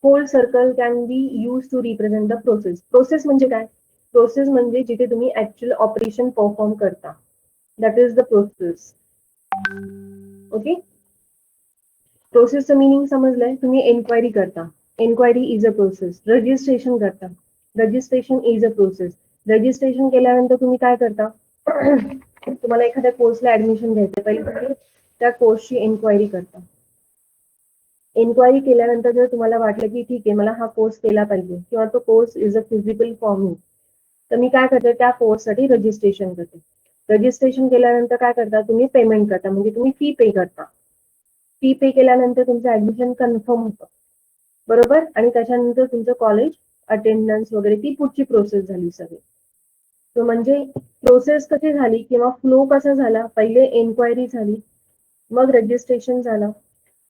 Hole circle can be use to represent the process. Process म्हणजे काय? Process म्हणजे जिथे तुम्ही ऍक्च्युअल ऑपरेशन परफॉर्म करता, that is the process. Okay, प्रोसेसचं मिनिंग समजलंय? तुम्ही एन्क्वायरी करता, enquiry is a process. Registration करता, registration is a process. Registration केल्यानंतर तुम्ही काय करता? तुम्हाला एखाद्या कोर्सला ऍडमिशन घ्यायचं, पहिले तुम्ही त्या कोर्सची एन्क्वायरी करता. एन्क्वायरी केल्यानंतर जर तुम्हाला वाटलं की ठीक आहे, मला हा कोर्स केला पाहिजे किंवा तो course is a feasible for me, तर मी काय करते, त्या कोर्ससाठी रजिस्ट्रेशन करते. रजिस्ट्रेशन केल्यानंतर काय करता, तुम्ही पेमेंट करता, म्हणजे तुम्ही फी पे करता. फी पे केल्यानंतर तुमचं ऍडमिशन कन्फर्म होतं, बरोबर? आणि त्याच्यानंतर तुमचं कॉलेज अटेंडन्स वगैरे ती पुढची प्रोसेस झाली सगळी. तो म्हणजे प्रोसेस कशी झाली किंवा फ्लो कसा झाला, पहिले एन्क्वायरी झाली, मग रजिस्ट्रेशन झालं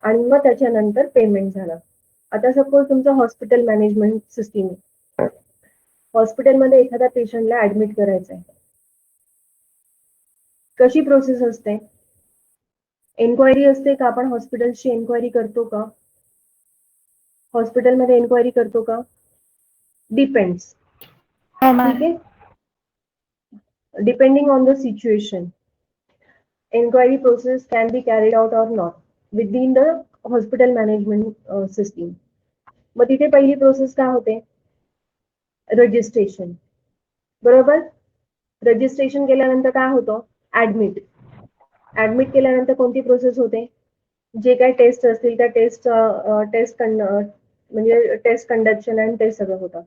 आणि मग त्याच्यानंतर पेमेंट झालं. आता सपोज तुमचं हॉस्पिटल मॅनेजमेंट सिस्टीम आहे, हॉस्पिटलमध्ये एखाद्या पेशंटला ऍडमिट करायचं आहे, कशी प्रोसेस असते? एन्क्वायरी असते का? आपण हॉस्पिटलची एन्क्वायरी करतो का? हॉस्पिटलमध्ये एन्क्वायरी करतो का? डिपेंड्स. ठीक आहे, depending on the situation, enquiry process can be carried out or not within the hospital management system. मग तिथे पहिली प्रोसेस काय होते? रजिस्ट्रेशन, बरोबर? रजिस्ट्रेशन केल्यानंतर काय होतं? ऍडमिट. ऍडमिट केल्यानंतर कोणती प्रोसेस होते? जे काही टेस्ट असतील त्या टेस्ट म्हणजे टेस्ट कंडक्शन आणि टेस्ट सगळं होतं.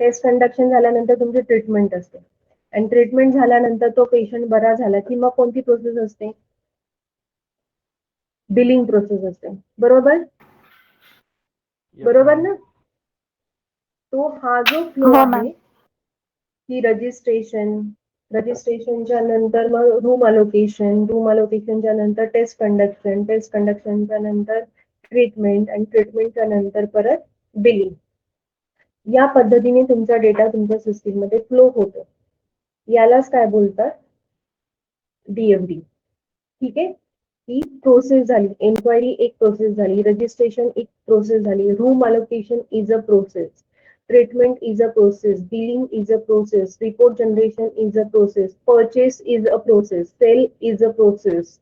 टेस्ट कंडक्शन झाल्यानंतर तुमची ट्रीटमेंट असते, आणि ट्रीटमेंट झाल्यानंतर तो पेशंट बरा झाला की मग कोणती प्रोसेस असते? बिलिंग प्रोसेस असते, बरोबर? बरोबर ना? तो हा जो फ्लो आहे की रजिस्ट्रेशनच्या नंतर मग रूम अलोकेशनच्या नंतर टेस्ट कंडक्शनच्या नंतर ट्रीटमेंट, आणि ट्रीटमेंटच्या नंतर परत बिलिंग. या पद्धतीने तुमचा डेटा तुमच्या सिस्टीम मध्ये फ्लो होतो. यालाच काय बोलतात? डीएफडी. ठीक आहे, ही प्रोसेस झाली. एन्क्वायरी एक प्रोसेस झाली, रजिस्ट्रेशन एक प्रोसेस झाली, room allocation is a process, treatment is a process, billing is a process, report generation is a process, purchase is a process, sale is a process.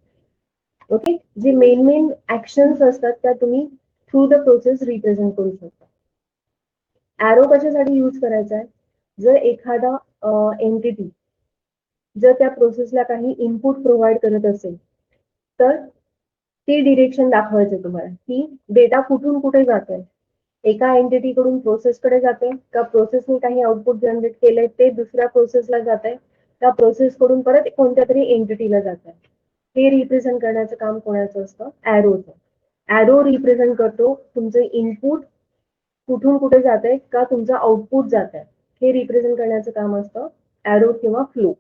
Okay, जे main actions असतात त्या तुम्ही through the process represent करू शकता. Arrow कशासाठी use करायचा आहे? जर एखादा एंटिटी जर त्या प्रोसेसला काही इनपुट प्रोव्हाइड करत असेल तर ती डिरेक्शन दाखवायचं तुम्हाला की डेटा कुठून कुठे जातोय. एका एंटिटी कडून प्रोसेसकडे जाते का, प्रोसेसने काही आउटपुट जनरेट केलंय ते दुसऱ्या प्रोसेसला जात आहे का, प्रोसेस कडून परत कोणत्या तरी एंटिटीला जात आहे. हे रिप्रेझेंट करण्याचं काम कोणाचं असतं? ॲरोचं. ॲरो रिप्रेझेंट करतो तुमचं इनपुट कुठून कुठे जात आहे का तुमचं आउटपुट जात आहे, हे रिप्रेझेंट करण्याचं काम असतं ॲरो किंवा फ्लो.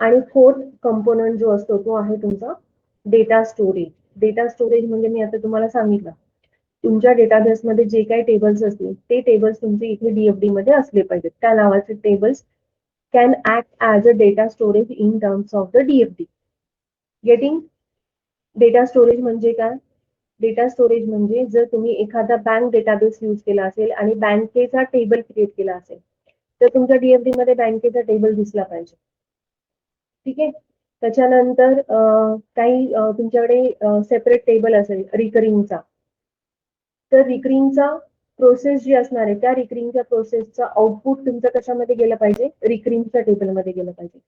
आणि फोर्थ कंपोनंट जो असतो तो आहे तुमचा डेटा स्टोरेज. डेटा स्टोरेज म्हणजे मी आता तुम्हाला सांगितलं, तुमच्या डेटाबेसमध्ये जे काही टेबल्स असतील ते टेबल्स तुमचे इथे डीएफडी मध्ये असले पाहिजेत. त्या नावाचे tables can act as a data storage in terms of the DFD. Getting? Data storage म्हणजे काय? डेटा स्टोरेज म्हणजे जर तुम्ही एखादा बँक डेटाबेस यूज केला असेल आणि बँकेचा टेबल क्रिएट केला असेल तर तुमच्या डीएफडी मध्ये बँकेचा टेबल दिसला पाहिजे. ठीक आहे, त्याच्यानंतर काही तुमच्याकडे सेपरेट टेबल असेल रिकरिंगचा, तर रिकरिंगचा प्रोसेस जी असणार आहे त्या रिकरिंगच्या प्रोसेसचा आउटपुट तुमचं कशामध्ये गेलं पाहिजे? रिकरिंगच्या टेबलमध्ये गेलं पाहिजे.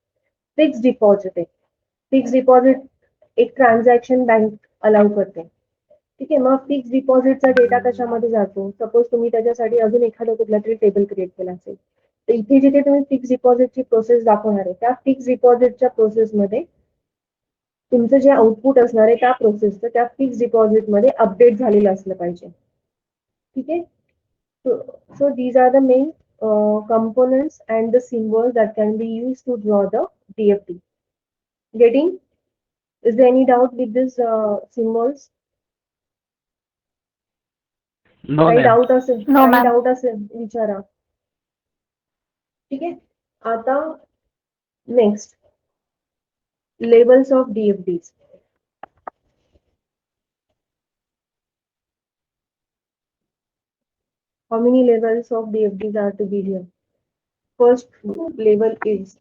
फिक्स डिपॉझिट आहे, फिक्स डिपॉझिट एक ट्रान्झॅक्शन बँक अलाउ करते. ठीक आहे, मग फिक्स डिपॉझिटचा डेटा कशामध्ये जातो? सपोज तुम्ही त्याच्यासाठी अजून एखादा कुठला तरी टेबल क्रिएट केला असेल तर इथे जिथे तुम्ही फिक्स डिपॉझिटची प्रोसेस दाखवणार आहे त्या फिक्स डिपॉझिटच्या प्रोसेसमध्ये तुमचं जे आउटपुट असणार आहे त्या प्रोसेसचं त्या फिक्स डिपॉझिटमध्ये अपडेट झालेलं असलं पाहिजे. ठीक आहे, so these are the main components and the symbols that can be used to draw the DFT. Getting? Is there any doubt with this symbols? No, काही ma'am. डाऊट असेल विचारा. ठीक आहे, आता next levels of DFDs. How many levels of DFDs are to be here? First level is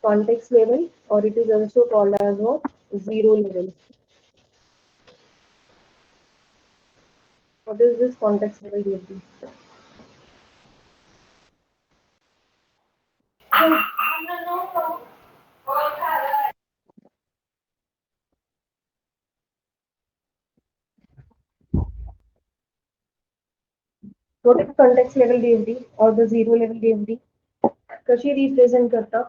context level, or it is also called as what? Zero level. What is this context level DFD? What is context level DFD or the zero level DFD? कशी represent करता?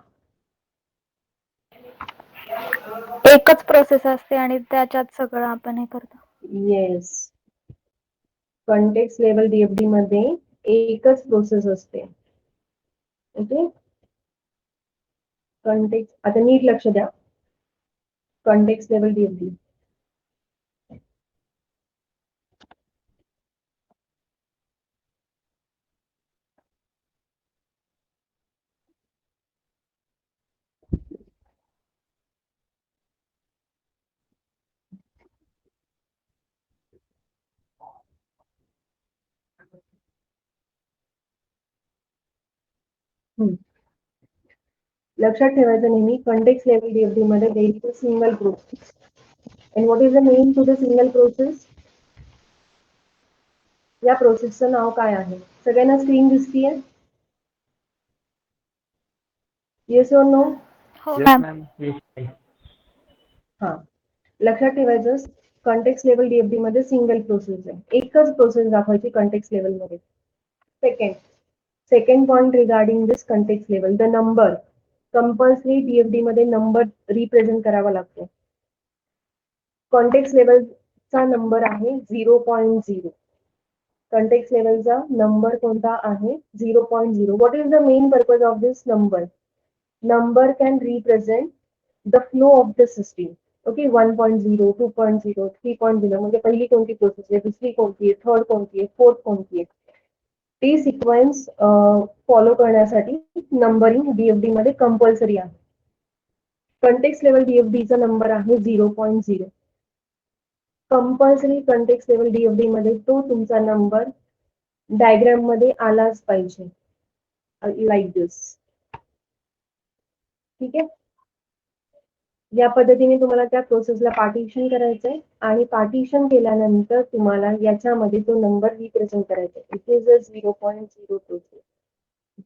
एकच process असते आणि त्याच्यात सगळं आपण हे करतो. येस, कंटेक्स्ट लेवल डीएफडी मध्ये एकच प्रोसेस असते. ओके, कंटेक्स्ट, आता नीट लक्ष द्या. कंटेक्स्ट लेवल डीएफडी लक्षात ठेवायचं नेहमी, कंटेक्स्ट लेवल डीएफडी मध्ये there is a single process. And what is the name to the single process? या प्रोसेसचं नाव काय आहे? सगळ्यांना स्क्रीन दिसतीये? येस और नो? हो Yes, मॅम. ma'am. हा, लक्षात ठेवायचं, कंटेक्स्ट लेवल डीएफडी मध्ये सिंगल प्रोसेस आहे. एकच प्रोसेस दाखवायची कंटेक्स्ट लेवल मध्ये. Second point regarding this context level, the number. Compulsory DFD मध्ये नंबर रिप्रेझेंट करावा लागतो. कॉन्टेक्स्ट लेवलचा नंबर आहे 0.0. कंटेक्स्ट लेवलचा नंबर कोणता आहे? 0.0. What is the main purpose of this number? Number can represent the flow of the system. Okay, 1.0, 2.0, 3.0 म्हणजे पहिली कोणती प्रोसेस आहे, दुसरी कोणती आहे, थर्ड कोणती आहे, फोर्थ कोणती आहे, ते सिक्वेन्स फॉलो करण्यासाठी नंबरिंग डीएफडी मध्ये कंपल्सरी आहे. कंटेक्स्ट लेवल डीएफडीचा नंबर आहे 0.0. कंपल्सरी कंटेक्स्ट लेवल डीएफडी मध्ये तो तुमचा नंबर डायग्राम मध्ये आलाच पाहिजे, लाईक दिस. ठीक आहे, या पद्धतीने तुम्हाला त्या प्रोसेसला पार्टिशन करायचंय आणि पार्टिशन केल्यानंतर तुम्हाला याच्यामध्ये तो नंबर रिप्रेझेंट करायचा. It is a 0.0 process,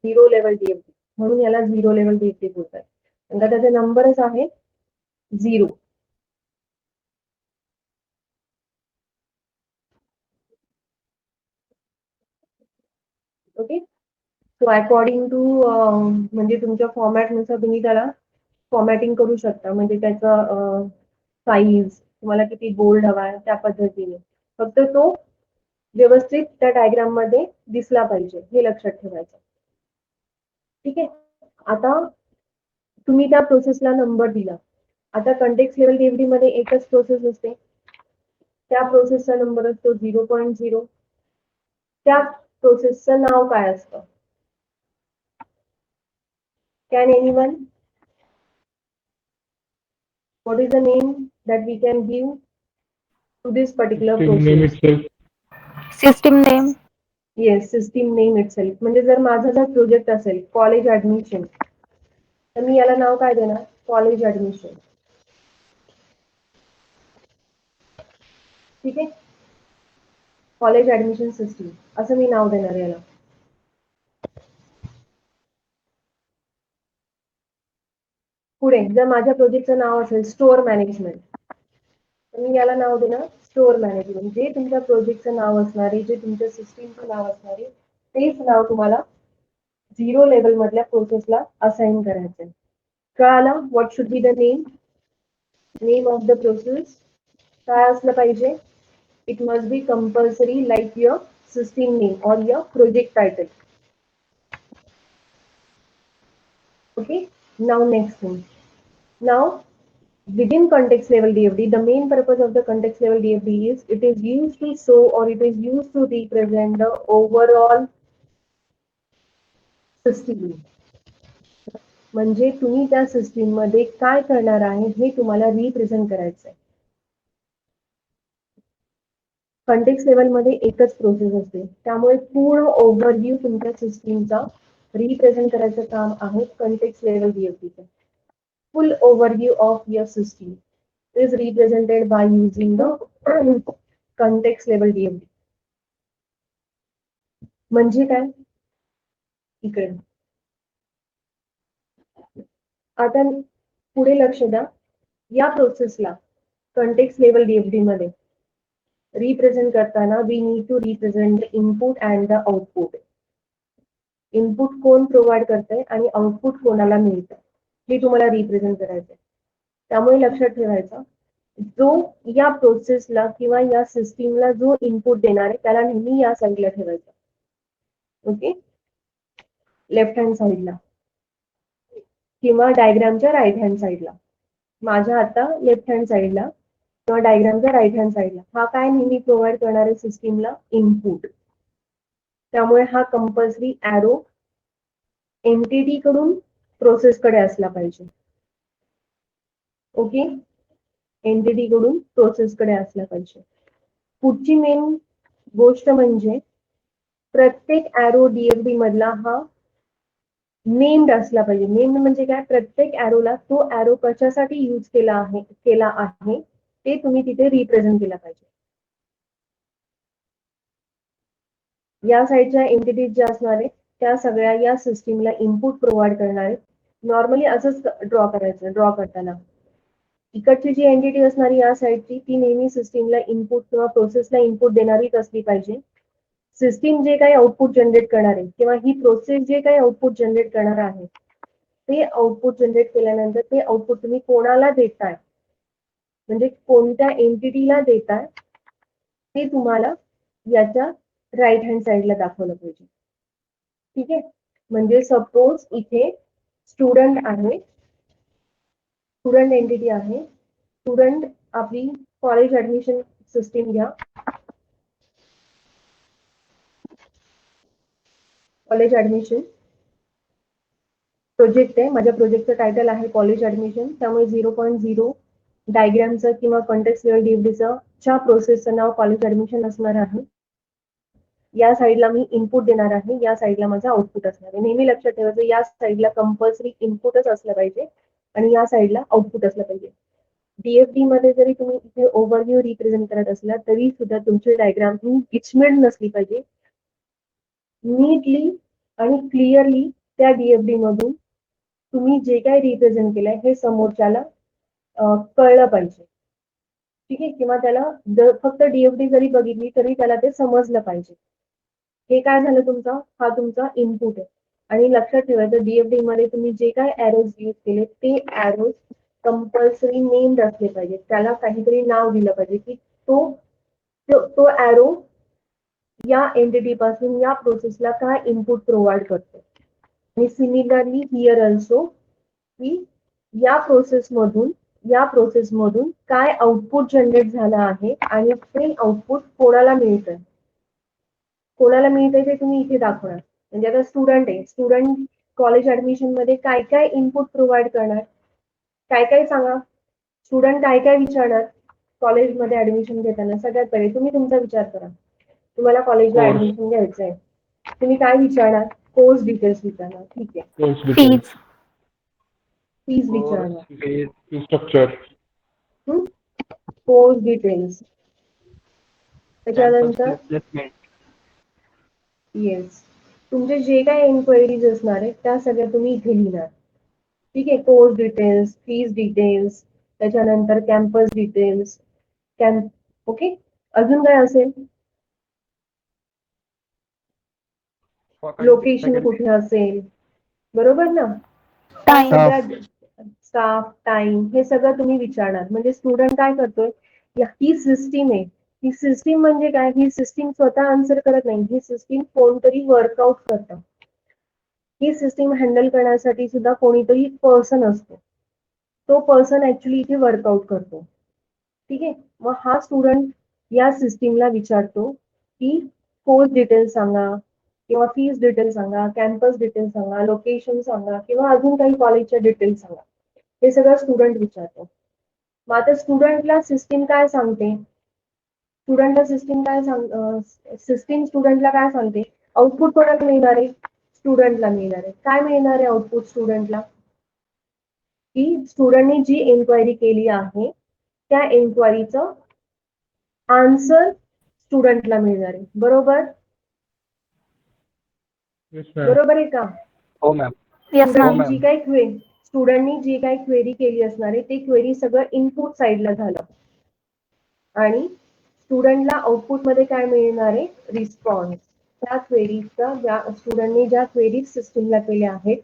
zero level DFD, म्हणून याला झिरो लेवल डीएफडी बोलतात. नंतर त्याचे नंबरच आहे 0. ओके, सो अकॉर्डिंग टू म्हणजे तुमच्या फॉर्मॅटनुसार तुम्ही त्याला फॉर्मॅटिंग करू शकता. म्हणजे त्याचा साईज तुम्हाला किती बोल्ड हवा आहे त्या पद्धतीने, फक्त तो व्यवस्थित त्या डायग्राम मध्ये दिसला पाहिजे, हे लक्षात ठेवायचं. ठीक आहे, आता तुम्ही त्या प्रोसेसला नंबर दिला. आता कंटेक्स्ट लेवल डीएफडी मध्ये एकच प्रोसेस असते, त्या प्रोसेसचा नंबर असतो 0.0. त्या प्रोसेसचं नाव काय असतं? Can anyone? What is the name that we can give to this particular Name process? itself. System name. Yes, system name itself. म्हणजे जर माझा जर प्रोजेक्ट असेल कॉलेज ऍडमिशन, तर मी याला नाव काय देणार? College admission. ठीक आहे, कॉलेज ऍडमिशन सिस्टीम असं मी नाव देणार याला. पुढे जर माझ्या प्रोजेक्टचं नाव असेल स्टोअर मॅनेजमेंट, तर मी याला नाव देणार स्टोअर मॅनेजमेंट. जे तुमच्या प्रोजेक्टचं नाव असणारे, जे तुमच्या सिस्टीमचं नाव असणारे, तेच नाव तुम्हाला झिरो लेवल मधल्या प्रोसेसला असाइन करायचंय. कळालं? What should be the name? Name of the process काय असलं पाहिजे? It must be compulsory like your system name और your project title. Okay, now next thing. Now within context level DFD, the main purpose of the context level DFD is it is used to show or it is used to represent the overall system. म्हणजे तुम्ही त्या system मध्ये काय करणार आहे हे तुम्हाला represent करायचंय. कंटेक्स्ट लेवलमध्ये एकच प्रोसेस असते, त्यामुळे पूर्ण ओव्हरव्ह्यू तुमच्या सिस्टीमचा रिप्रेझेंट करायचं काम आहे कंटेक्स्ट लेवल DFDचं. Full overview of your system is represented by using the context level DFD. म्हणजे काय? इकडे आता पुढे लक्ष द्या. या प्रोसेसला कंटेक्स्ट लेवल DFD मध्ये रिप्रेझेंट करताना we need to represent the input and the output. Input कोण प्रोव्हाइड करतंय आणि आउटपुट कोणाला मिळतं हे तुम्हाला रिप्रेझेंट करायचंय. त्यामुळे लक्षात ठेवायचं, जो या प्रोसेसला किंवा या सिस्टीमला जो इनपुट देणार आहे त्याला नेहमी या साईडला ठेवायचं. ओके, लेफ्ट हँड साईडला किंवा डायग्रामच्या राईट हँड साईडला. माझ्या आता लेफ्ट हँड साईडला किंवा डायग्रामच्या राईट हँड साईडला हा काय नेहमी प्रोव्हाइड करणारे सिस्टीमला इनपुट. त्यामुळे हा कंपल्सरी ॲरो एंटिटी कडून प्रोसेस कडे असला पाहिजे. ओके, एंटिटी कडून प्रोसेस कडे असला पाहिजे. पुढची मेन गोष्ट म्हणजे प्रत्येक ॲरो DFD मधला हा नेम्ड असला पाहिजे. नेम्ड म्हणजे काय? प्रत्येक ॲरोला तो ॲरो कशासाठी यूज केला आहे ते तुम्ही तिथे रिप्रेझेंट केला पाहिजे. या साईडच्या एंटिटीज ज्या असणार आहेत त्या सगळ्या या सिस्टीमला इनपुट प्रोव्हाइड करणार आहेत. नॉर्मली असंच ड्रॉ करायचं. ड्रॉ करताना इकडची जी एंटिटी असणारी या साईडची ती नेहमी सिस्टीमला इनपुट किंवा प्रोसेसला इनपुट देणारीच असली पाहिजे. सिस्टीम जे काही आउटपुट जनरेट करणार आहे किंवा ही प्रोसेस जे काही आउटपुट जनरेट करणार आहे ते आउटपुट जनरेट केल्यानंतर ते आउटपुट तुम्ही कोणाला देताय, म्हणजे कोणत्या एंटिटीला देताय ते तुम्हाला याच्या राईट हँड साईडला दाखवलं पाहिजे. ठीक आहे, म्हणजे सपोज इथे स्टुडंट आहे, स्टुडंट एंटिटी आहे. स्टुडंट आपली कॉलेज ऍडमिशन सिस्टीम घ्या. कॉलेज ऍडमिशन प्रोजेक्ट आहे. माझ्या प्रोजेक्टचं टायटल आहे कॉलेज ऍडमिशन. त्यामुळे 0.0 डायग्रामचं किंवा कंटेक्स्ट लेवल DFDचं च्या प्रोसेसचं नाव कॉलेज ऍडमिशन असणार आहे. या साईडला मी इनपुट देणार आहे, या साईडला माझा आउटपुट असणार आहे. नेहमी लक्षात ठेवायचं, या साईडला कंपल्सरी इनपुटच असलं पाहिजे आणि या साईडला आउटपुट असलं पाहिजे. DFD मध्ये जरी तुम्ही इथे ओव्हरव्ह्यू रिप्रेझेंट करत असला तरी सुद्धा तुमची डायग्राम ही गिचमेड नसली पाहिजे. नीटली आणि क्लिअरली त्या DFD मधून तुम्ही जे काही रिप्रेझेंट केलंय हे समोरच्याला कळलं पाहिजे. ठीक आहे, किंवा त्याला फक्त DFD जरी बघितली तरी त्याला ते समजलं पाहिजे. हे काय झालं तुमचा, हा तुमचा इनपुट आहे. आणि लक्षात ठेवायचं, DFD मध्ये तुम्ही जे काय एरोज यूज केले ते एरोज कंपल्सरी नेम्ड असले पाहिजे. त्याला काहीतरी नाव दिलं पाहिजे की तो एरो या एंटिटी पासून या प्रोसेसला काय इनपुट प्रोव्हाइड करतो. आणि सिमिलरली हिअर ऑल्सो की या प्रोसेसमधून काय आउटपुट जनरेट झालं आहे आणि ते आउटपुट कोणाला मिळतंय ते तुम्ही इथे दाखवणार. म्हणजे आता स्टुडंट आहे, स्टुडंट कॉलेज ऍडमिशन मध्ये काय काय इनपुट प्रोव्हाइड करणार, काय सांगा. स्टुडंट काय विचारणार कॉलेजमध्ये ऍडमिशन घेताना? सगळ्यात पहिले तुम्ही तुमचा विचार करा. तुम्हाला कॉलेजला ऍडमिशन घ्यायचंय, तुम्ही काय विचारणार? कोर्स डिटेल्स विचारणार. ठीक आहे, फीज विचारणार, स्ट्रक्चर, कोर्स डिटेल्स. त्याच्यानंतर येस, तुमचे जे काही एन्क्वायरीज असणार आहेत त्या सगळ्या तुम्ही इथे लिहिणार. ठीक आहे, कोर्स डिटेल्स, फीज डिटेल्स, त्याच्यानंतर कॅम्पस डिटेल्स, ओके. अजून काय असेल? लोकेशन कुठे असेल, बरोबर ना? स्टाफ, टाइम, हे सगळं तुम्ही विचारणार. म्हणजे स्टुडंट काय करतोय, ही सिस्टीम आहे. ही सिस्टीम म्हणजे काय? ही सिस्टीम स्वतः आन्सर करत नाही, ही सिस्टीम कोणतरी वर्कआउट करतं. ही सिस्टीम हँडल करण्यासाठी सुद्धा कोणीतरी पर्सन असतो. तो पर्सन ऍक्च्युली इथे वर्कआउट करतो. ठीक आहे, मग हा स्टुडंट या सिस्टीमला विचारतो की कोर्स डिटेल्स सांगा किंवा फीज डिटेल्स सांगा, कॅम्पस डिटेल्स सांगा, लोकेशन सांगा किंवा अजून काही कॉलेजच्या डिटेल्स सांगा. हे सगळं स्टुडंट विचारतो. मग आता स्टुडंटला सिस्टीम काय सांगते? स्टुडंटला सिस्टीम काय सिस्टीम स्टुडंटला काय सांगते, आउटपुट कोणाला मिळणार आहे, स्टुडंटला मिळणार आहे. काय मिळणार आहे आउटपुट स्टुडंटला, की स्टुडंटने जी एन्क्वायरी केली आहे त्या एन्क्वायरीचं आन्सर स्टुडंटला मिळणार आहे. बरोबर, बरोबर आहे का? हो मॅम. Yes ma'am. स्टुडंटनी जी काही क्वेरी केली असणार आहे ते क्वेरी सगळं इनपुट साईडला झालं आणि स्टुडंटला आउटपुटमध्ये काय मिळणार आहे, रिस्पॉन्स. त्या क्वेरीजचा, ज्या स्टुडंटने ज्या क्वेरीज सिस्टीमला केल्या आहेत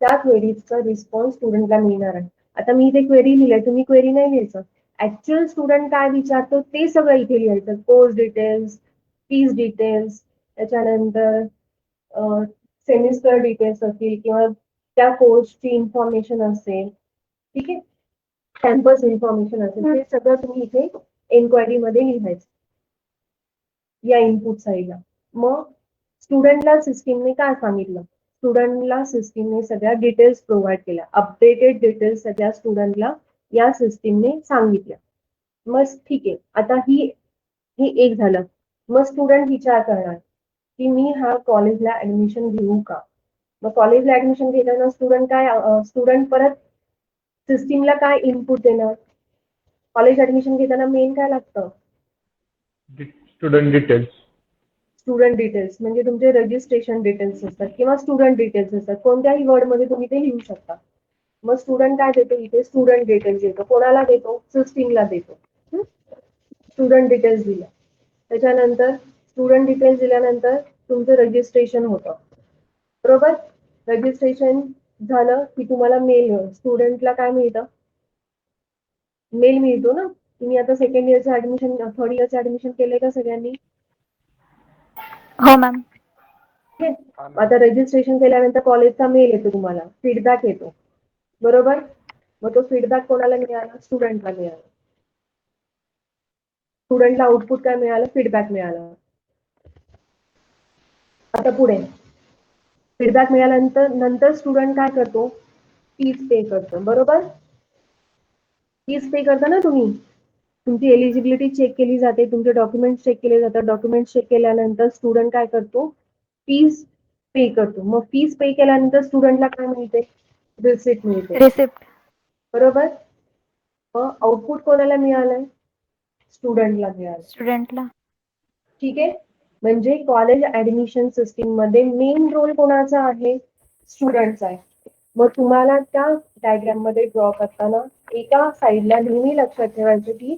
त्या क्वेरीजचा रिस्पॉन्स स्टुडंटला मिळणार आहे. आता मी इथे क्वेरी लिहिलंय, तुम्ही क्वेरी नाही लिहायचं. ऍक्च्युअल स्टुडंट काय विचारतो ते सगळं इथे लिहायचं. कोर्स डिटेल्स, फीज डिटेल्स, त्याच्यानंतर सेमिस्टर डिटेल्स असतील किंवा त्या कोर्सची इन्फॉर्मेशन असेल, ठीक आहे, कॅम्पस इन्फॉर्मेशन असेल, ते सगळं तुम्ही इथे एन्क्वायरी मध्ये लिहायचं या इनपुट साईडला. मग स्टुडंटला सिस्टीमने काय सांगितलं, स्टुडंटला सिस्टीमने सगळ्या डिटेल्स प्रोव्हाइड केल्या, अपडेटेड डिटेल्स सगळ्या स्टुडंटला या सिस्टीमने सांगितल्या. मग ठीक आहे, आता ही एक झालं. मग स्टुडंट विचार करणार की मी हा कॉलेजला ऍडमिशन घेऊ का. मग कॉलेजला ऍडमिशन घेताना स्टुडंट परत सिस्टीमला काय इनपुट देणार, कॉलेज ऍडमिशन घेताना मेन काय लागतं, स्टुडंट डिटेल्स. स्टुडंट डिटेल्स म्हणजे तुमचे रजिस्ट्रेशन डिटेल्स असतात किंवा स्टुडंट डिटेल्स असतात, कोणत्याही वर्डमध्ये तुम्ही ते लिहू शकता. मग स्टुडंट काय देतो इथे, स्टुडंट डिटेल्स देतो. कोणाला देतो, सिस्टीमला देतो. स्टुडंट डिटेल्स दिल्या, त्याच्यानंतर स्टुडंट डिटेल्स दिल्यानंतर तुमचं रजिस्ट्रेशन होतं. बरोबर, रजिस्ट्रेशन झालं की तुम्हाला मेल, स्टुडंटला काय मिळतं, मेल मिळतो ना. तुम्ही आता सेकंड इयरचं ऍडमिशन, थर्ड इयरचं ऍडमिशन केलंय का सगळ्यांनी? हो मॅम. आता रजिस्ट्रेशन केल्यानंतर कॉलेजचा मेल येतो, तुम्हाला फीडबॅक येतो. बरोबर, मग तो फीडबॅक कोणाला मिळाला, स्टुडंटला मिळाला. स्टुडंटला आउटपुट काय मिळालं, फीडबॅक मिळाला. आता पुढे फीडबॅक मिळाल्यानंतर स्टुडंट काय करतो, फीज पे करतो. बरोबर, फीज पे करता ना तुम्ही, तुमची एलिजिबिलिटी चेक केली जाते, तुमचे डॉक्युमेंट्स चेक केले जातात. डॉक्युमेंट्स चेक केल्यानंतर स्टुडंट काय करतो, फीज पे करतो. मग फीज पे केल्यानंतर स्टुडंटला काय मिळते, रिसिप्ट मिळते. रिसिप्ट. बरोबर, मग आउटपुट कोणाला मिळालंय, स्टुडंटला मिळालं. स्टुडंटला. ठीक आहे, म्हणजे कॉलेज ऍडमिशन सिस्टीम मध्ये मेन रोल कोणाचा आहे, स्टुडंटचा आहे. मग तुम्हाला त्या डायग्राम मध्ये ड्रॉ करताना एका साईडला नेहमी लक्षात ठेवायचं की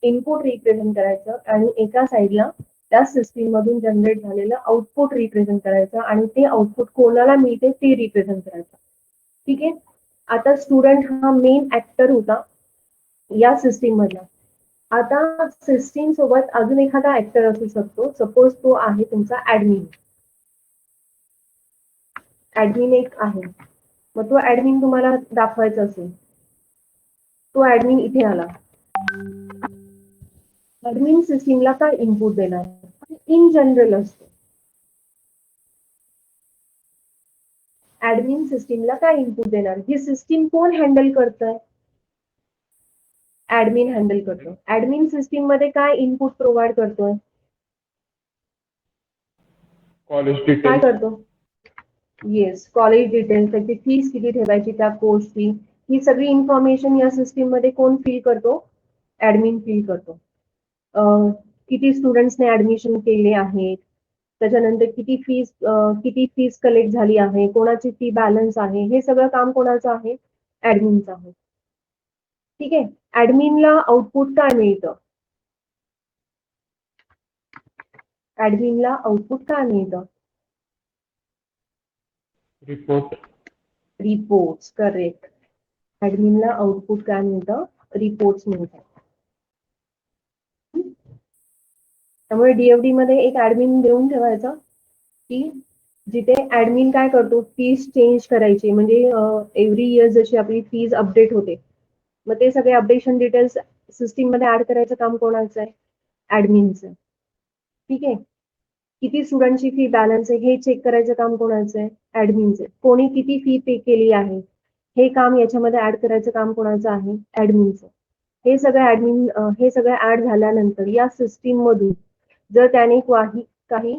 इनपुट रिप्रेझेंट करायचं आणि एका साईडला त्या सिस्टीम मधून जनरेट झालेलं आउटपुट रिप्रेझेंट करायचं आणि ते आउटपुट कोणाला मिळते ते रिप्रेझेंट करायचं. ठीक आहे, आता स्टुडंट हा मेन ऍक्टर होता या सिस्टीम मधला. आता सिस्टीम सोबत अजून एखादा ऍक्टर असू शकतो. सपोज तो आहे तुमचा ऍडमिन. ऍडमिन एक आहे, मग तो ऍडमिन तुम्हाला दाखवायचा असेल, तो ऍडमिन इथे आला. ऍडमिन सिस्टीमला काय इनपुट देणार, इन जनरल असतो. ऍडमिन सिस्टीमला काय इनपुट देणार, ही सिस्टीम कोण हँडल करतंय, ऍडमिन हँडल करतो. ऍडमिन सिस्टीम मध्ये काय इनपुट प्रोव्हाइड करतोय, कॉलेज काय डिटेल्स. करतो, येस, कॉलेज डिटेल्स, त्याची फीस किती ठेवायची त्या कोर्सची, ही सगळी इन्फॉर्मेशन या सिस्टीम मध्ये कोण फिल करतो, ऍडमिन फिल करतो. किती स्टुडंट्सने ऍडमिशन केले आहेत, त्याच्यानंतर किती फीस कलेक्ट झाली आहे, कोणाची फी बॅलन्स आहे, हे सगळं काम कोणाचं आहे, ऍडमिनचं आहे. ठीक आहे, ऍडमिनला आउटपुट काय मिळतं, ऍडमिनला आउटपुट काय मिळतं, रिपोर्ट. रिपोर्ट्स. करेक्ट, ऍडमिनला आउटपुट काय मिळतं, रिपोर्ट्स मिळतात. त्यामुळे डीएफडी मध्ये एक ऍडमिन देऊन ठेवायचा की जिथे ऍडमिन काय करतो, फीज चेंज करायची, म्हणजे एव्हरी इयर जशी आपली फीज अपडेट होते, मग ते सगळे अपडेशन डिटेल्स सिस्टीम मध्ये ऍड करायचं काम कोणाचं आहे, ऍडमिनचं. ठीक आहे, किती स्टुडंटची फी बॅलन्स आहे हे चेक करायचं काम कोणाचं आहे, ऍडमिनचं. कोणी किती फी पे केली आहे हे काम याच्यामध्ये ऍड करायचं काम कोणाचं आहे, ऍडमिनचं. हे सगळं ऍड झाल्यानंतर या सिस्टीम मधून जर त्याने काही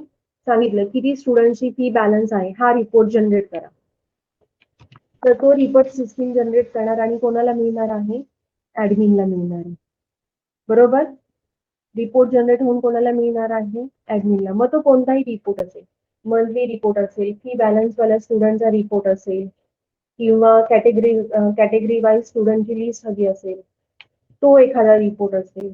सांगितलं किती स्टुडंटची फी बॅलन्स आहे, हा रिपोर्ट जनरेट करा. तर तो रिपोर्ट सिस्टीम जनरेट करणार आणि कोणाला मिळणार आहे? ऍडमिनला मिळणार आहे. बरोबर? रिपोर्ट जनरेट होऊन कोणाला मिळणार आहे? ऍडमिनला. मग तो कोणताही रिपोर्ट असेल, मंथली रिपोर्ट असेल, फी बॅलन्स वाल्या स्टुडंटचा रिपोर्ट असेल, किंवा कॅटेगरी वाईज स्टुडंटची लिस्ट हवी असेल, तो एखादा रिपोर्ट असेल,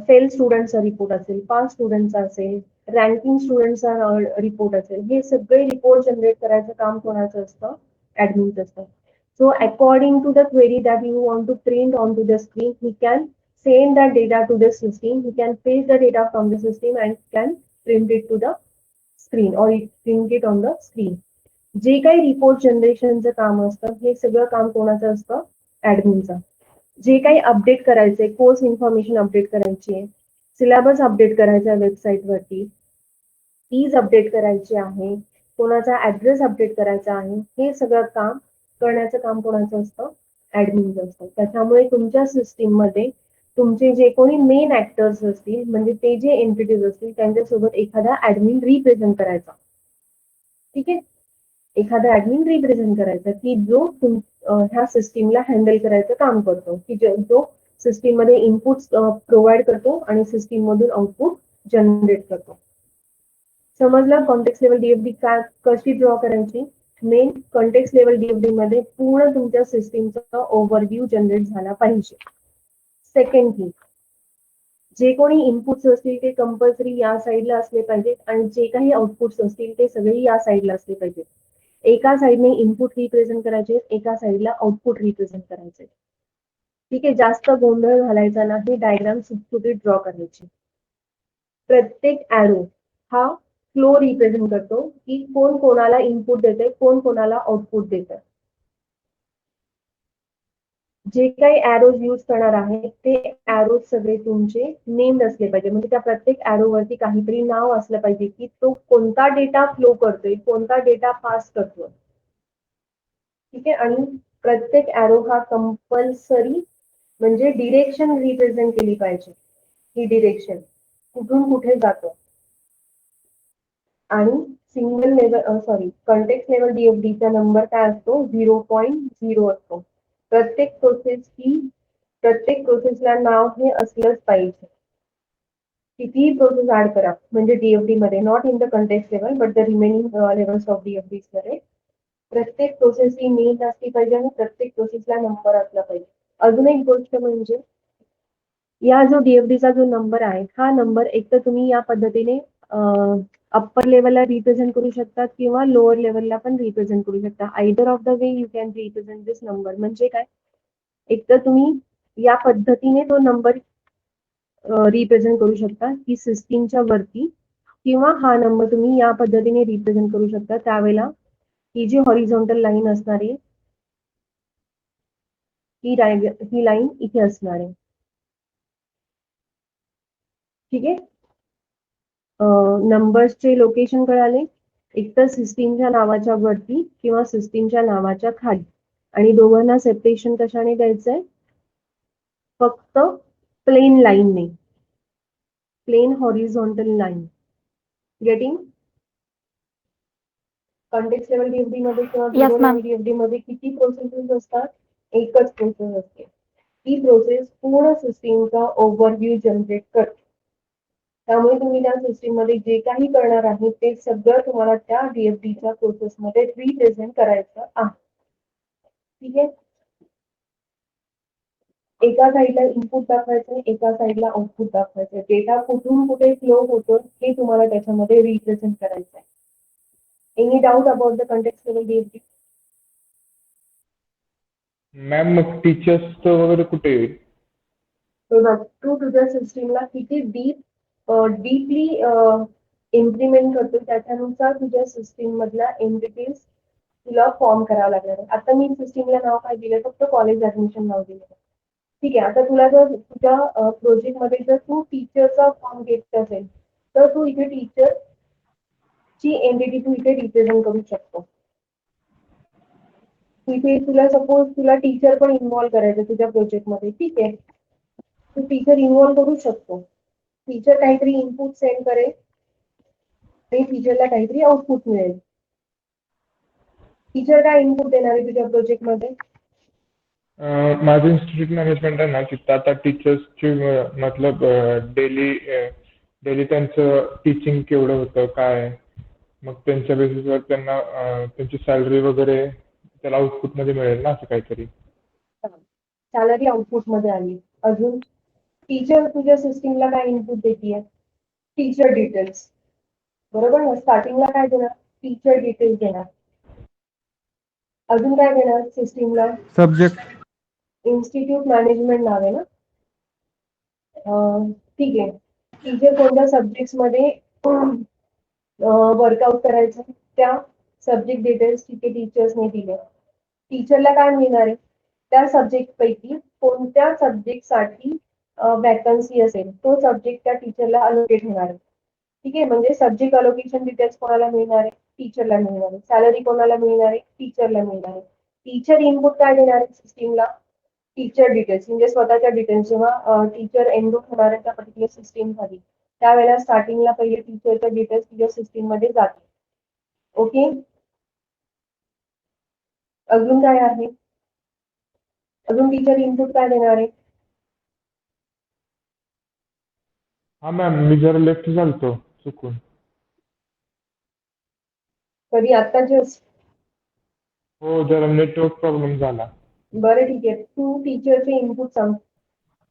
फेल स्टुडंटचा रिपोर्ट असेल, पास स्टुडंटचा असेल, रँकिंग स्टुडंटचा रिपोर्ट असेल, हे सगळे रिपोर्ट जनरेट करायचं काम कोणाचं असतं? ऍडमिनचं असतं. So according to the query that you want to print onto the screen, he can send that data to the system. He can fetch the data from the system and can print it to the screen or print it on the screen. जे काही report जनरेशनचं काम असतं हे सगळं काम कोणाचं असतं? ऍडमिनचं. जे काही अपडेट करायचंय, कोर्स इन्फॉर्मेशन अपडेट करायची आहे, सिलेबस अपडेट करायचा आहे वेबसाईटवरती, फीज अपडेट करायची आहे, कोणाचा ऍड्रेस अपडेट करायचा आहे, हे सगळं काम करण्याचं काम कोणाचं असतं? ऍडमिनचं असतं. त्याच्यामुळे तुमच्या सिस्टीम मध्ये तुमचे जे कोणी मेन ऍक्टर्स असतील, म्हणजे ते जे एंटिटीज असतील, त्यांच्यासोबत एखादा ऍडमिन रिप्रेझेंट करायचा. ठीक आहे? एखादा ऍडमिन रिप्रेझेंट करायचा की जो ह्या सिस्टीमला हँडल करायचं काम करतो, की जो सिस्टीम मध्ये इनपुट प्रोव्हाइड करतो आणि सिस्टीम मधून आउटपुट जनरेट करतो. समजलं? कॉन्टेक्स्ट लेवल डीएफडी कशी ड्रॉ करायची? मेन कॉन्टेक्स्ट लेवल डीएफडी मध्ये पूर्ण तुमच्या सिस्टीमचा ओव्हरव्ह्यू जनरेट झाला पाहिजे. सेकंड थिंग, जे कोणी इनपुट्स असतील ते कंपल्सरी या साईडला असले पाहिजेत आणि जे काही आउटपुट्स असतील ते सगळे या साईडला असले पाहिजेत. एका साईडने इनपुट रिप्रेझेंट करायचे, एका साईडला आउटपुट रिप्रेझेंट करायचे. ठीक आहे? जास्त गोंधळ घालायचा नाही, डायग्राम सुटसुटीत ड्रॉ करायची. प्रत्येक ॲरो हा फ्लो रिप्रेझेंट करतो की कोण कोणाला इनपुट देते, कोण कोणाला आउटपुट देतं. जे काही ॲरोज यूज करणार आहे ते ॲरोज सगळे तुमचे नेम्ड असले पाहिजे. म्हणजे त्या प्रत्येक ॲरोवरती काहीतरी नाव असलं पाहिजे की तो कोणता डेटा फ्लो करतोय, कोणता डेटा पास करतोय. ठीक आहे? आणि प्रत्येक ॲरो हा कंपल्सरी म्हणजे डिरेक्शन रिप्रेझेंट केली पाहिजे. ही डिरेक्शन कुठून कुठे जातो. आणि सिंगल लेवल कॉन्टेक्स्ट लेवल डीएफडीचा नंबर काय असतो? 0.0 असतो. प्रत्येक प्रोसेसला नाव हे असलंच पाहिजे. कितीही प्रोसेस ऍड करा, म्हणजे डीएफडी मध्ये, not in the context level but the remaining levels of DFD मध्ये प्रत्येक प्रोसेस ही नेम असली पाहिजे आणि प्रत्येक प्रोसेसला नंबर असला पाहिजे. अजून एक गोष्ट म्हणजे या जो डीएफडीचा जो नंबर आहे, हा नंबर एक तर तुम्ही या पद्धतीने अप्पर लेवलला रिप्रेझेंट करू शकता किंवा लोअर लेवलला पण रिप्रेझेंट करू शकता. Either of the way you can represent this number. म्हणजे काय? एक तर तुम्ही या पद्धतीने तो नंबर रिप्रेझेंट करू शकता की सिस्टीमच्या वरती, किंवा हा नंबर तुम्ही या पद्धतीने रिप्रेझेंट करू शकता. त्यावेळेला ही जी हॉरिझॉन्टल लाईन असणार आहे, ही लाईन इथे असणार आहे. ठीक आहे? नंबर्सचे लोकेशन कळाले. एक तर सिस्टीमच्या नावाच्या वरती किंवा सिस्टीमच्या नावाच्या खाली. आणि दोघांना सेपरेशन कशाने द्यायचंय? फक्त प्लेन लाईनने, plain horizontal line. Getting? Context level DFD मध्ये किंवा Yes, zero ma'am. Level DFD मध्ये किती प्रोसेसेस असतात? एकच प्रोसेस असते. ही प्रोसेस पूर्ण सिस्टीमचा ओव्हरव्ह्यू जनरेट करते. त्यामुळे तुम्ही त्या सिस्टीम मध्ये जे काही करणार आहे ते सगळं तुम्हाला त्या डीएफडीच्या प्रोसेसमध्ये रिप्रेझेंट करायचं आहे. ठीक आहे? एका साईडला इनपुट दाखवायचं, एका साईडला आउटपुट दाखवायचं. डेटा कुठून कुठे फ्लो होतो हे तुम्हाला त्याच्यामध्ये रिप्रेझेंट करायचं आहे. Any doubt about the context level DFD? Ma'am मग टीचर्स वगैरे कुठे येईल? तू तुझ्या सिस्टीमला किती डीपली इम्प्लिमेंट करतो त्याच्यानुसार तुझ्या सिस्टीम मधल्या एंटिटीज तुला फॉर्म करावं लागणार आहे. आता मी सिस्टीमला नाव काय दिलं? फक्त कॉलेज ऍडमिशन नाव दिलं. ठीक आहे. आता तुला जर तुझ्या प्रोजेक्ट मध्ये जर तू टीचरचा फॉर्म घेत असेल तर तू इथे टीचर ची एंटिटी तू इथे रिप्रेझेंट करू शकतो. इथे तुला सपोज तुला टीचर पण इन्व्हॉल्व करायचं तुझ्या प्रोजेक्टमध्ये, ठीक आहे, तू टीचर इन्व्हॉल्व करू शकतो. टीचर काहीतरी इनपुट सेंड करेल आणि टीचरला काहीतरी आउटपुट मिळेल. टीचर काय इनपुट देणार आहे तुझ्या प्रोजेक्टमध्ये? माझं इन्स्टिट्यूट मॅनेजमेंट आहे ना, तिथं आता टीचर्सची मतलब डेली त्यांचं टीचिंग केवढं होतं काय, मग त्यांच्या बेसिसवर त्यांना त्यांची सॅलरी वगैरे त्याला आउटपुटमध्ये मिळेल ना, असं काहीतरी. सॅलरी आउटपुट मध्ये आली. अजून टीचर तुझ्या सिस्टीमला काय इनपुट देते? टीचर डिटेल्स, बरोबर ना? स्टार्टिंगला काय देणार? टीचर डिटेल्स देणार. अजून काय देणार सिस्टीमला? सब्जेक्ट. इन्स्टिट्यूट मॅनेजमेंट नाव आहे ना? ठीक आहे. टीचर कोणत्या सब्जेक्ट्स मध्ये वर्कआउट करायचं त्या सब्जेक्ट डिटेल्स तिथे टीचर्सने दिले. टीचरला काय मिळणार आहे? त्या सब्जेक्ट पैकी कोणत्या सब्जेक्टसाठी वॅकन्सी असेल तो सब्जेक्ट त्या टीचरला अलोकेट होणार आहे. ठीक आहे, म्हणजे सब्जेक्ट अलोकेशन डिटेल्स कोणाला मिळणार आहे? टीचरला मिळणार आहे. सॅलरी कोणाला मिळणार आहे? टीचरला मिळणार आहे. टीचर इनपुट काय देणार आहे सिस्टीमला? टीचर डिटेल्स, म्हणजे स्वतःच्या डिटेल्स. जेव्हा टीचर एनरोल होणार आहे त्या पर्टिक्युलर सिस्टीम साठी त्यावेळेला स्टार्टिंगला पहिले टीचरच्या डिटेल्स तुझ्या सिस्टीम मध्ये जाते. ओके, अजून काय आहे? अजून टीचर इनपुट काय देणार आहे? हा मॅम, मी जरा लेफ्ट झालतो चुकून. कधी आता जस्ट? हो, जरा नेटवर्क प्रॉब्लेम झाला. बरं ठीक आहे, तू टीचरचे इनपुट सांग.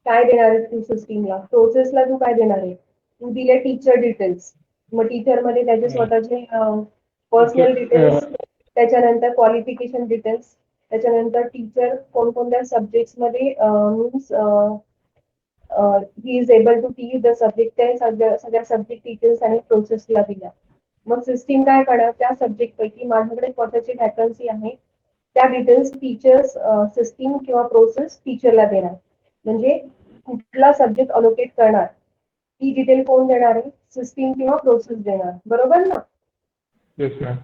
काय देणार आहे तू सिस्टीमला? प्रोसेसला तू काय देणार आहे? तू दिले टीचर डिटेल्स, मग टीचर मध्ये त्याचे स्वतःचे पर्सनल डिटेल्स, त्याच्यानंतर क्वालिफिकेशन डिटेल्स, त्याच्यानंतर टीचर कोणकोणत्या सब्जेक्ट्स मध्ये means he is able to teach the subject, त्या सगळ्या सब्जेक्ट डिटेल्स आणि प्रोसेसला दिल्या. मग सिस्टीम काय करणार? त्या सब्जेक्ट पैकी माझ्याकडे स्वतःची वॅकन्सी आहे त्या डिटेल्स टीचर्स सिस्टीम किंवा प्रोसेस टीचरला देणार. म्हणजे कुठला सब्जेक्ट अलोकेट करणार ही डिटेल कोण देणार आहे? सिस्टीम किंवा प्रोसेस देणार, बरोबर ना? Yes ma'am.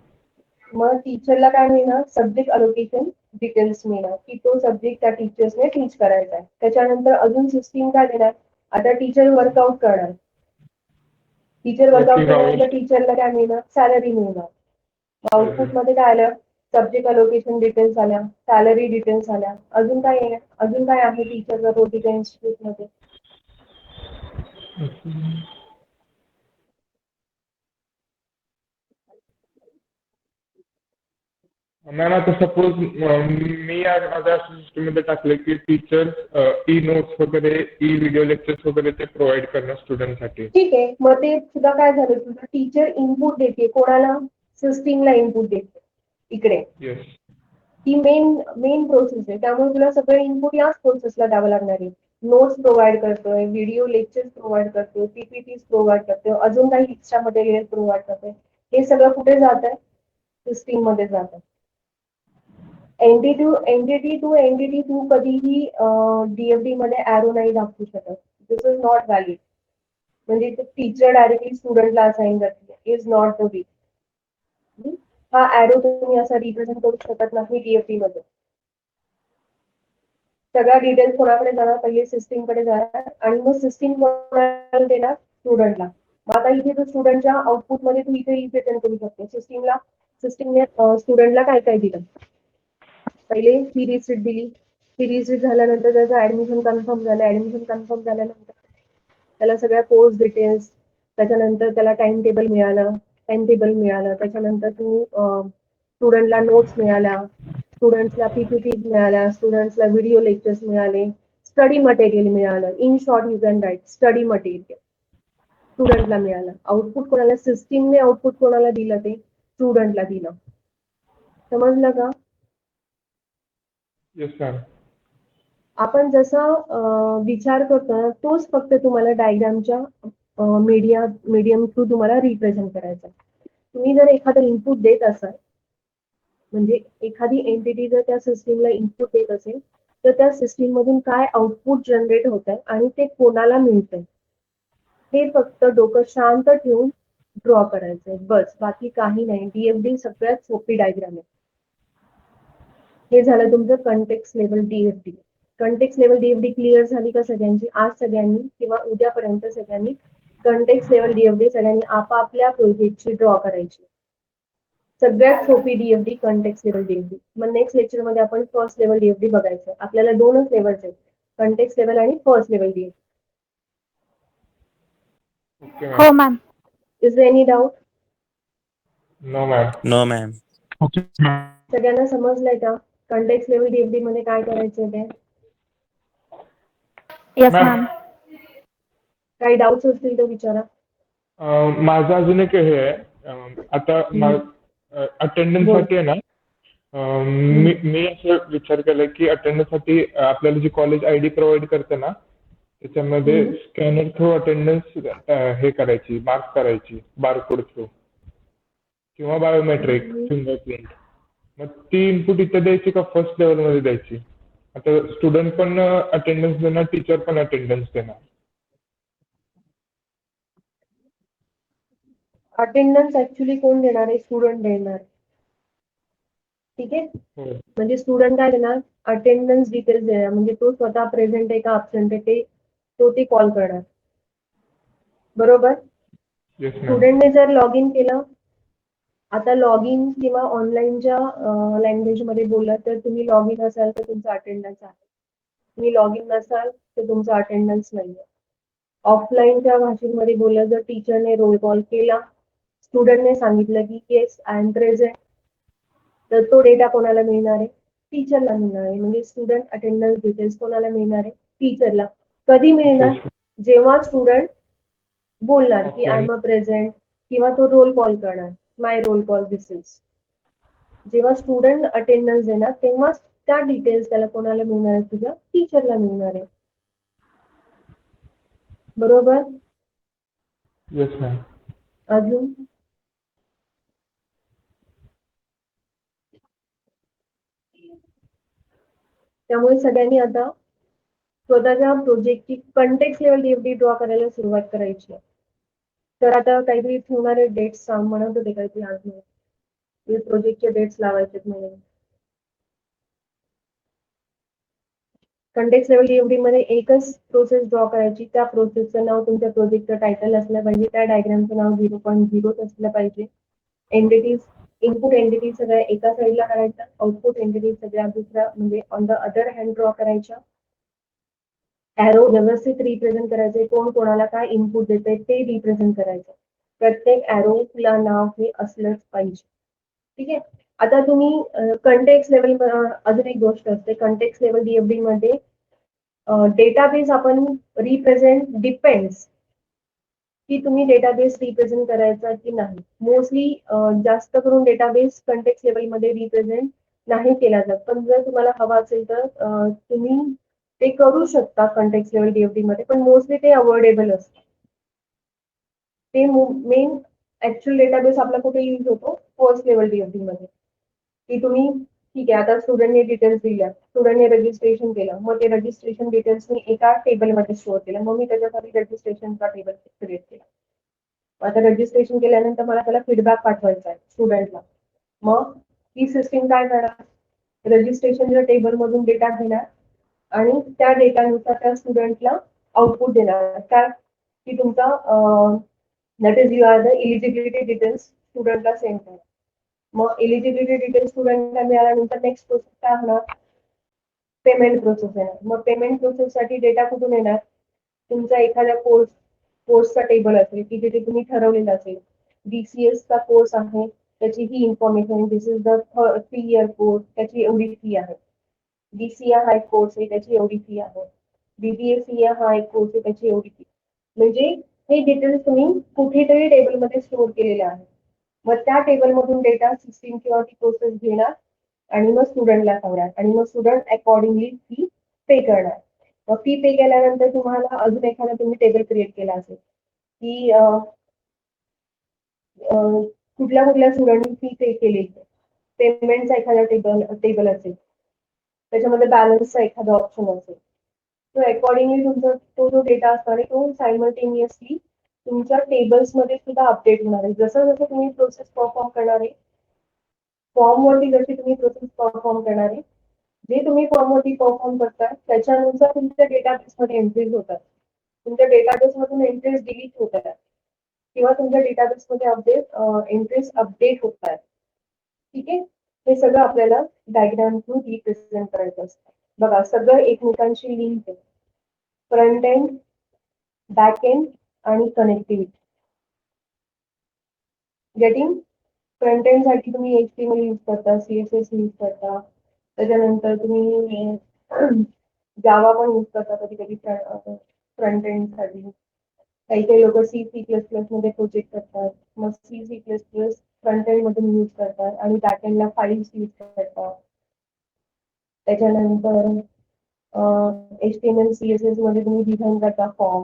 मग टीचरला काय मिळणार? सब्जेक्ट अलोकेशन डिटेल्स मिळणार की तो सब्जेक्ट त्या टीचर्सने टीच करायचा आहे. त्याच्यानंतर अजून सिस्टीम काय देणार? आता टीचर वर्कआउट करणार. टीचर वर्कआउट केल्यानंतर टीचरला काय मिळणार? सॅलरी मिळणार. आउटपुट मध्ये काय आलं? सब्जेक्ट अलोकेशन डिटेल्स आल्या, सॅलरी डिटेल्स आल्या. अजून काय आहे? अजून काय आहे टीचरचा रोल तिच्या इन्स्टिट्यूट मध्ये? मॅम, आता सपोज मी माझ्या सिस्टममध्ये टाकले की टीचर ई नोट्स वगैरे, ई व्हिडिओ लेक्चर्स वगैरे ते प्रोव्हाइड करणार स्टुडंटसाठी. ठीक आहे, मग ते सुद्धा काय झालं तुझं? टीचर इनपुट देते कोणाला? सिस्टीमला इनपुट देते इकडे. येस. ही मेन प्रोसेस आहे, त्यामुळे तुला सगळं इनपुट याच प्रोसेसला द्यावं लागणार आहे. नोट्स प्रोव्हाइड करतोय, व्हिडिओ लेक्चर्स प्रोव्हाइड करतोय, पीपीटी प्रोव्हाइड करतोय, अजून काही एक्स्ट्रा मटेरियल प्रोव्हाइड करतोय. हे सगळं कुठे जात आहे? सिस्टीम मध्ये जात आहे. एनटीटी टू एनटीटी टू कधीही डीएफडी मध्ये ऍरो नाही दाखवू शकत. दिस इज नॉट व्हॅलिड. म्हणजे टीचर डायरेक्टली स्टुडंटला असाइन करते, इज नॉट द वे. हा ऍरो तुम्ही असा रिप्रेझेंट करू शकत नाही डीएफडी मध्ये. सगळ्या डिटेल्स कोणाकडे जाणार? पहिले सिस्टीमकडे जाणार आणि मग सिस्टीम कोणाला देणार? स्टुडंटला. मग आता इथे तू स्टुडंटच्या आउटपुट मध्ये तू इथे रिप्रेझेंट करू शकते. सिस्टीमने स्टुडंटला काय काय दिलं? पहिले फी रिसिट दिली. फी रिसिट झाल्यानंतर त्याचं ऍडमिशन कन्फर्म झालं. ऍडमिशन कन्फर्म झाल्यानंतर त्याला सगळ्या कोर्स डिटेल्स, त्याच्यानंतर त्याला टाइम टेबल मिळालं. त्याच्यानंतर तू स्टुडंटला नोट्स मिळाल्या, स्टुडंट्सला पीपीटी मिळाल्या, स्टुडंट्सला व्हिडिओ लेक्चर्स मिळाले, स्टडी मटेरियल मिळालं. In short you can write study material स्टुडंटला मिळालं. आउटपुट कोणाला? सिस्टीमने आउटपुट कोणाला दिलं? ते स्टुडंटला दिलं. समजलं का? Yes ma'am. आपण जसा विचार करतो ना तोच फक्त तुम्हाला डायग्रामच्या मीडियम थ्रू तुम्हाला रिप्रेझेंट करायचा. तुम्ही जर एखादं इनपुट देत असाल, म्हणजे एखादी एंटिटी जर त्या सिस्टीमला इनपुट देत असेल तर त्या सिस्टीम मधून काय आउटपुट जनरेट होत आहे आणि ते कोणाला मिळतंय हे फक्त डोकं शांत ठेवून ड्रॉ करायचंय, बस. बाकी काही नाही. डीएफडी सगळ्यात सोपी डायग्राम आहे. हे झालं तुमचं context level DFD. Context level DFD clear झाली का सगळ्यांची? आज सगळ्यांनी किंवा उद्यापर्यंत सगळ्यांनी कंटेक्स्ट लेवल डीएफडी सगळ्यांनी आपापल्या प्रोजेक्टची ड्रॉ करायची. सगळ्यात सोपी डीएफडी कंटेक्स्ट लेवल डीएफडी. मग नेक्स्ट लेक्चर मध्ये आपण फर्स्ट लेवल डीएफडी बघायचं. आपल्याला दोनच लेवल्स आहेत, कंटेक्स्ट लेवल आणि फर्स्ट लेवल डीएफडी. ओके हो ma'am. Ma'am. Is there any doubt? No ma'am. No ma'am. Okay ma'am. सगळ्यांना समजलंय का कंटेक्स्ट लेवल डीएफडी मध्ये काय करायचं ते? Yes ma'am. मॅम. काही डाऊट्स असतील तर विचारा. माझं अजून एक हे आहे, आता अटेंडन्स साठी आहे ना, मी असं विचार केलाय की अटेंडन्स साठी आपल्याला जी कॉलेज आयडी प्रोव्हाइड करते ना, त्याच्यामध्ये स्कॅनर थ्रू अटेंडन्स हे करायची, मार्क करायची, बारकोड थ्रू किंवा बायोमेट्रिक फिंगरप्रिंट. मग ती इनपुट इथे द्यायची का फर्स्ट लेवल मध्ये द्यायची? आता स्टुडंट पण अटेंडन्स देणार, टीचर पण अटेंडन्स देणार. अटेंडन्स ऍक्च्युली कोण देणार आहे? स्टुडंट देणार. ठीक आहे, हो. म्हणजे स्टुडंट काय देणार? अटेंडन्स डिटेल्स देणार. म्हणजे तो स्वतः प्रेझेंट आहे का ऍब्सेंट आहे ते कॉल करणार. बरोबर? Yes ma'am. स्टुडंटने जर लॉग इन केलं, आता लॉग इन किंवा ऑनलाईनच्या लँग्वेज मध्ये बोलला तर तुम्ही लॉग इन असाल तर तुमचा अटेंडन्स आहे, तुम्ही लॉग इन नसाल तर तुमचा अटेंडन्स नाहीये. ऑफलाईनच्या भाषेमध्ये बोललं, जर टीचरने रोल कॉल केला, स्टुडंटने सांगितलं की येस आय एम प्रेझेंट, तर तो डेटा कोणाला मिळणार आहे? टीचरला मिळणार आहे. म्हणजे स्टुडंट अटेंडन्स डिटेल्स कोणाला मिळणार आहे? टीचरला. कधी मिळणार? जेव्हा स्टुडंट बोलणार की आय एम अ प्रेझेंट किंवा तो रोल कॉल करणार, माय रोल कॉल दिस इज. जेव्हा स्टुडंट अटेंडन्स देणार तेव्हा त्या डिटेल्स त्याला कोणाला मिळणार आहे? तुझ्या टीचरला मिळणार आहे. बरोबर? Yes ma'am. अजून त्यामुळे सगळ्यांनी आता स्वतःच्या प्रोजेक्टची कंटेक्स्ट लेवल डीएफडी ड्रॉ करायला सुरुवात करायची आहे. तर आता काहीतरी ठेवणारे डेट्स म्हणत होते काहीतरी आज मी प्रोजेक्टचे डेट्स लावायचे म्हणून. कंटेक्स्ट लेवल डीएफडी मध्ये एकच प्रोसेस ड्रॉ करायची. त्या प्रोसेसचं नाव तुमच्या प्रोजेक्टचं टायटल असलं पाहिजे, त्या डायग्रामचं नाव 0.0 असलं पाहिजे. एंटिटीज, इनपुट एंटिटी सगळ्या एका साईडला करायच्या, आउटपुट एंटिटी सगळ्या दुसऱ्या म्हणजे on the other hand draw करायच्या. ॲरो व्यवस्थित रिप्रेझेंट करायचे, कोण कोणाला काय इनपुट देते ते रिप्रेझेंट करायचं. प्रत्येक ॲरोला नाव हे असलंच पाहिजे. ठीक आहे. आता तुम्ही कंटेक्स्ट लेवल, अजून एक गोष्ट असते कंटेक्स्ट लेवल डीएफडी मध्ये, डेटाबेस आपण रिप्रेझेंट डिपेंड्स की तुम्ही डेटाबेस रिप्रेझेंट करायचा की नाही. मोस्टली जास्त करून डेटाबेस कंटेक्स्ट लेवल मध्ये रिप्रेझेंट नाही केला जात, पण जर तुम्हाला हवा असेल तर तुम्ही ते करू शकता कंटेक्स्ट लेवल डीएफडी मध्ये, पण मोस्टली ते अवॉइडेबल असतं. ते मेन ऍक्च्युअल डेटाबेस आपला कुठे यूज होतो? फर्स्ट लेवल डीएफडी मध्ये. की तुम्ही ठीक आहे, आता स्टुडंटने डिटेल्स दिल्या, स्टुडंटने रजिस्ट्रेशन केलं, मग ते रजिस्ट्रेशन डिटेल्स मी एका टेबलमध्ये स्टोअर केलं, मग मी त्याच्यासाठी रजिस्ट्रेशनचा टेबल क्रिएट केला. आता रजिस्ट्रेशन केल्यानंतर मला त्याला फीडबॅक पाठवायचा आहे स्टुडंटला. मग ही सिस्टीम काय करणार? रजिस्ट्रेशनच्या टेबलमधून डेटा घेणार आणि त्या डेटानुसार त्या स्टुडंटला आउटपुट देणार. काय की तुमचा that is you are the eligibility details स्टुडंटला सेंड करा. मग इलिजिबिलिटी डिटेल्स स्टुडंटला मिळाल्यानंतर नेक्स्ट प्रोसेस काय होणार? पेमेंट प्रोसेस येणार. मग पेमेंट प्रोसेससाठी डेटा कुठून येणार? तुमचा एखाद्या कोर्सचा टेबल असेल की जिथे तुम्ही ठरवलेलं असेल BCS चा कोर्स आहे त्याची ही information, this is the 3 year course, त्याची एवढी फी आहे. BCA हा एक कोर्स आहे, त्याची एवढी फी आहे. BBA हा एक कोर्स आहे, त्याची एवढी फी. म्हणजे हे डिटेल्स तुम्ही कुठेतरी टेबलमध्ये स्टोअर केलेले आहे. मग त्या टेबलमधून डेटा सिस्टीम किंवा ती प्रोसेस घेणार आणि मग स्टुडंटला सांगणार आणि मग स्टुडंट अकॉर्डिंगली फी पे करणार. मग फी पे केल्यानंतर तुम्हाला अजून एखादा तुम्ही टेबल क्रिएट केला असेल की कुठल्या कुठल्या स्टुडंटनी फी पे केली, पेमेंटचा एखादा टेबल असेल, त्याच्यामध्ये बॅलन्सचा एखादा ऑप्शन असेल. तो अकॉर्डिंगली तुमचा तो जो डेटा असणार आहे तो सायमल्टेनियसली तुमच्या टेबल्समध्ये सुद्धा अपडेट होणार आहे. जसं जसं तुम्ही प्रोसेस परफॉर्म करणार आहे, फॉर्मवरती जशी तुम्ही प्रोसेस परफॉर्म करणार आहे जे तुम्ही फॉर्मॅलिटी परफॉर्म करताय त्याच्यानुसार तुमच्या डेटाबेसमध्ये एंट्रीज होतात. तुमच्या डेटाबेसमधून एंट्रीज डिलीट होत आहेत किंवा तुमच्या डेटाबेसमध्ये एंट्रीज अपडेट होत आहेत. ठीक आहे, हे सगळं आपल्याला डायग्राम थ्रू रिप्रेझेंट करायचं असतं. बघा सगळं एकमेकांशी लिंक आहे. फ्रंट एंड, बॅक एंड आणि कनेक्टिव्हिटी. गेटिंग? फ्रंट एंड साठी तुम्ही HTML यूज करता, CSS यूज करता, त्याच्यानंतर तुम्ही जावा पण यूज करता कधी कधी फ्रंट एंड साठी. काही लोक C++ मध्ये प्रोजेक्ट करतात, मग C++ फ्रंट एंड मधून यूज करतात आणि बॅक एंडला फाईल्स यूज करतात. त्याच्यानंतर HTML CSS मध्ये तुम्ही डिझाईन करता फॉर्म.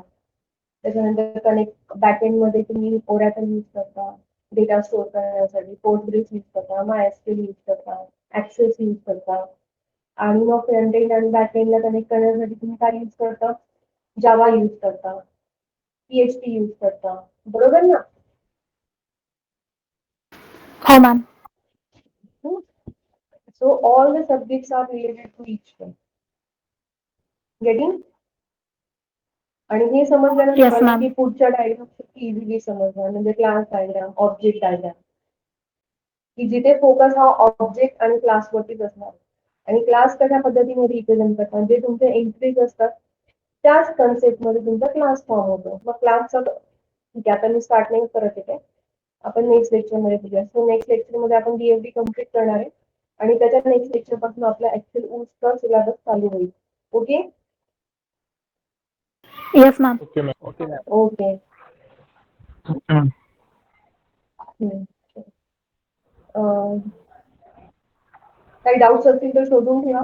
त्याच्यानंतर कनेक्ट बॅक एंड मध्ये तुम्ही ओरॅकल यूज करता डेटा स्टोअर करण्यासाठी, पोस्टग्रेस यूज करता, MySQL यूज करता, ऍक्सेस यूज करता. आणि मग फ्रंट एंड आणि बॅक एंडला कनेक्ट करण्यासाठी तुम्ही काय यूज करता? जावा यूज करता, PHP यूज करता, बरोबर ना? हो ma'am. So all the subjects are related to each one. Getting? आणि हे समजलं ना Yes, तुम्हाला ma'am. की पुढच्या डायग्राम इझिली समजणार, म्हणजे क्लास डायग्राम, ऑब्जेक्ट डायग्राम, की जिथे फोकस हा ऑब्जेक्ट आणि क्लासवरतीच असणार. आणि क्लास कशा पद्धतीने रिप्रेझेंट करतात, जे तुमचे एंट्रीज असतात त्याच कन्सेप्ट मध्ये तुमचा क्लास फॉर्म होतो. मग क्लासचा ठीक आहे, आता मी स्टार्ट नाही करत आहे, आपण नेक्स्ट लेक्चर मध्ये बघूया. सो नेक्स्ट लेक्चर मध्ये आपण DFD कम्प्लीट करणार आहे आणि त्याच्या नेक्स्ट लेक्चर पासून आपला ऍक्च्युअल ऊसचा सिलेबस चालू होईल. Okay yes ma'am. Okay ma'am. Okay. काही डाऊट्स असतील तर शोधून ठेवा.